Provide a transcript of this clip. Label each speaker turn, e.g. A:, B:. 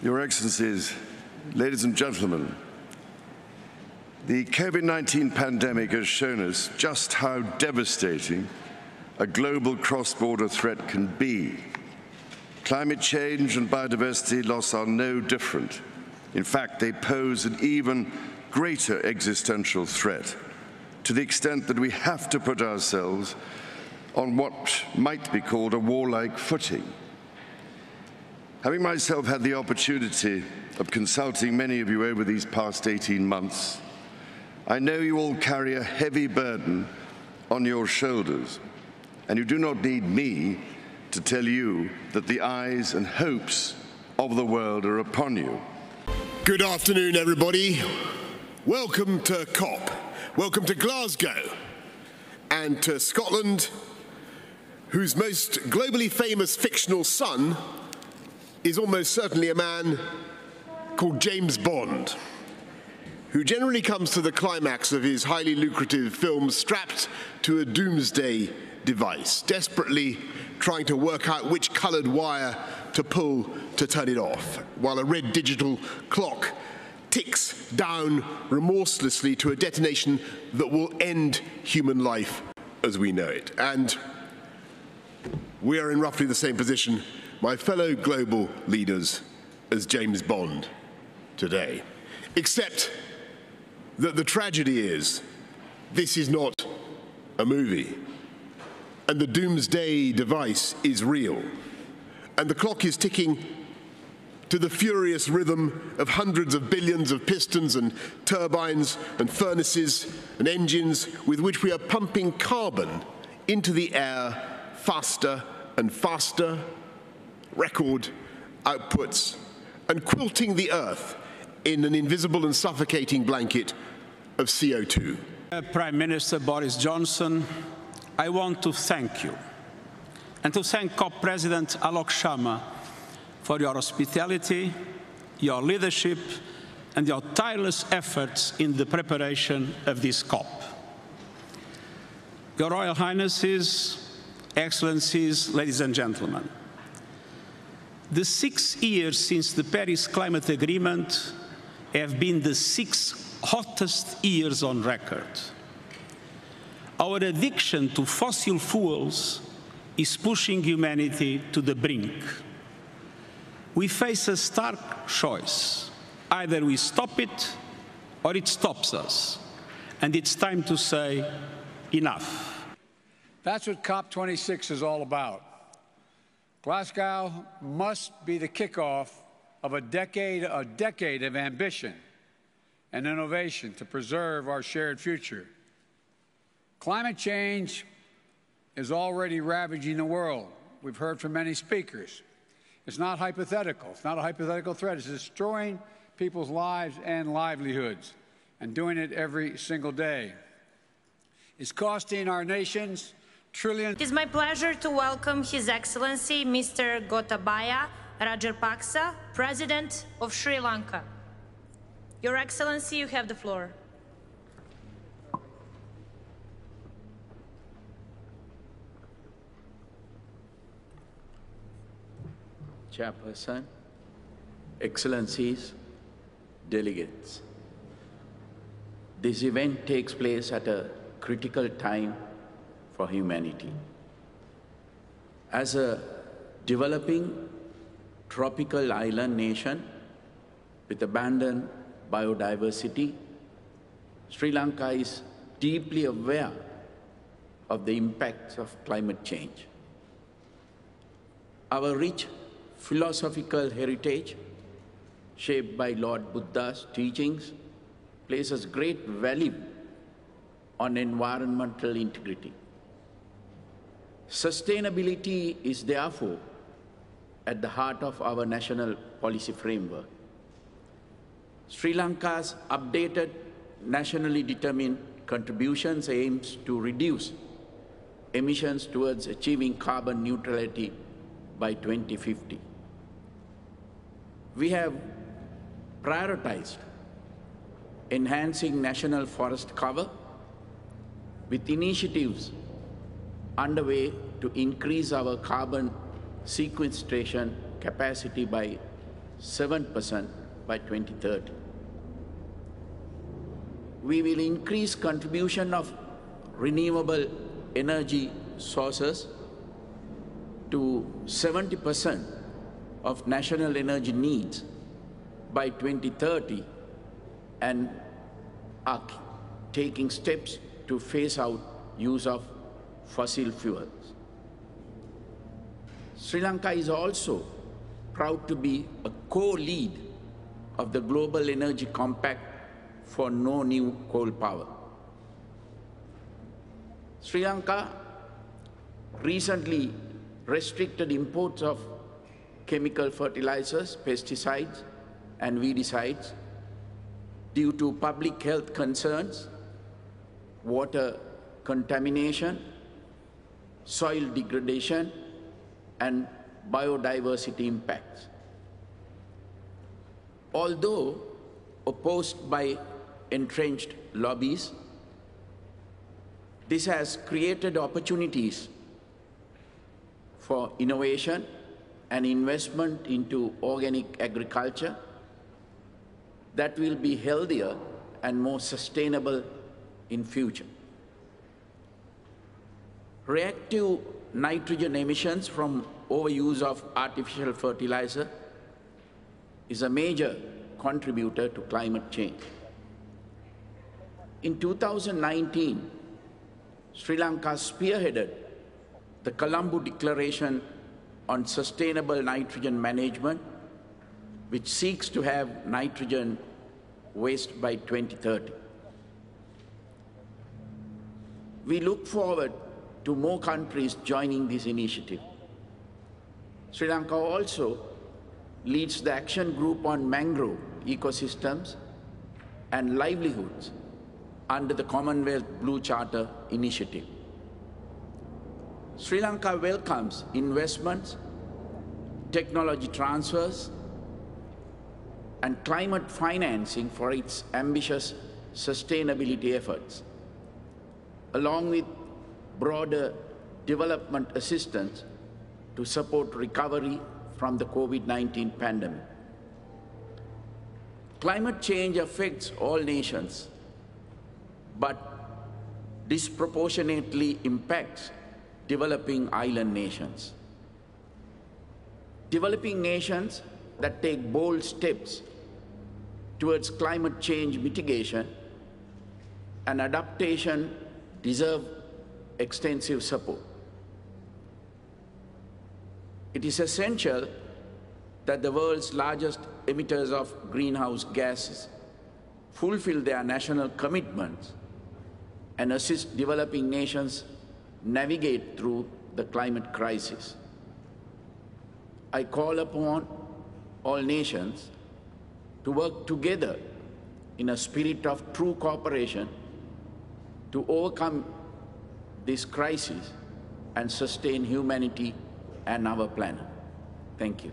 A: Your Excellencies, ladies and gentlemen, the COVID-19 pandemic has shown us just how devastating a global cross-border threat can be. Climate change and biodiversity loss are no different. In fact, they pose an even greater existential threat, to the extent that we have to put ourselves on what might be called a warlike footing. Having myself had the opportunity of consulting many of you over these past 18 months, I know you all carry a heavy burden on your shoulders, and you do not need me to tell you that the eyes and hopes of the world are upon you.
B: Good afternoon, everybody. Welcome to COP. Welcome to Glasgow and to Scotland, whose most globally famous fictional son is almost certainly a man called James Bond, who generally comes to the climax of his highly lucrative films strapped to a doomsday device, desperately trying to work out which coloured wire to pull to turn it off, while a red digital clock ticks down remorselessly to a detonation that will end human life as we know it. And we are in roughly the same position, my fellow global leaders, as James Bond today. Except that the tragedy is, this is not a movie, and the doomsday device is real, and the clock is ticking to the furious rhythm of hundreds of billions of pistons and turbines and furnaces and engines with which we are pumping carbon into the air faster and faster, record outputs, and quilting the earth in an invisible and suffocating blanket of CO2.
C: Prime Minister Boris Johnson, I want to thank you and to thank COP President Alok Sharma for your hospitality, your leadership, and your tireless efforts in the preparation of this COP. Your Royal Highnesses, Excellencies, ladies and gentlemen, the 6 years since the Paris Climate Agreement have been the 6 hottest years on record. Our addiction to fossil fuels is pushing humanity to the brink. We face a stark choice. Either we stop it or it stops us. And it's time to say, enough.
D: That's what COP26 is all about. Glasgow must be the kickoff of a decade of ambition and innovation to preserve our shared future. Climate change is already ravaging the world. We've heard from many speakers. It's not hypothetical. It's not a hypothetical threat. It's destroying people's lives and livelihoods, and doing it every single day. It's costing our nations trillions.
E: It is my pleasure to welcome His Excellency Mr. Gotabaya Rajapaksa, President of Sri Lanka. Your Excellency, you have the floor.
F: Chairperson, Excellencies, Delegates. This event takes place at a critical time for humanity. As a developing tropical island nation with abundant biodiversity, Sri Lanka is deeply aware of the impacts of climate change. Our rich philosophical heritage, shaped by Lord Buddha's teachings, places great value on environmental integrity. Sustainability is therefore at the heart of our national policy framework. Sri Lanka's updated nationally determined contributions aims to reduce emissions towards achieving carbon neutrality by 2050. We have prioritized enhancing national forest cover with initiatives underway to increase our carbon sequestration capacity by 7% by 2030. We will increase contribution of renewable energy sources to 70% of national energy needs by 2030 and are taking steps to phase out use of fossil fuels. Sri Lanka is also proud to be a co-lead of the Global Energy Compact for no new coal power. Sri Lanka recently restricted imports of chemical fertilizers, pesticides, and weedicides due to public health concerns, water contamination, soil degradation, and biodiversity impacts. Although opposed by entrenched lobbies, this has created opportunities for innovation and investment into organic agriculture that will be healthier and more sustainable in future. Reactive nitrogen emissions from overuse of artificial fertilizer is a major contributor to climate change. In 2019, Sri Lanka spearheaded the Colombo Declaration on Sustainable Nitrogen Management, which seeks to have nitrogen waste by 2030. We look forward to more countries joining this initiative. Sri Lanka also leads the action group on mangrove ecosystems and livelihoods under the Commonwealth Blue Charter initiative. Sri Lanka welcomes investments, technology transfers, and climate financing for its ambitious sustainability efforts, along with broader development assistance to support recovery from the COVID-19 pandemic. Climate change affects all nations, but disproportionately impacts developing island nations. Developing nations that take bold steps towards climate change mitigation and adaptation deserve extensive support. It is essential that the world's largest emitters of greenhouse gases fulfill their national commitments and assist developing nations navigate through the climate crisis. I call upon all nations to work together in a spirit of true cooperation to overcome this crisis and sustain humanity and our planet. Thank you.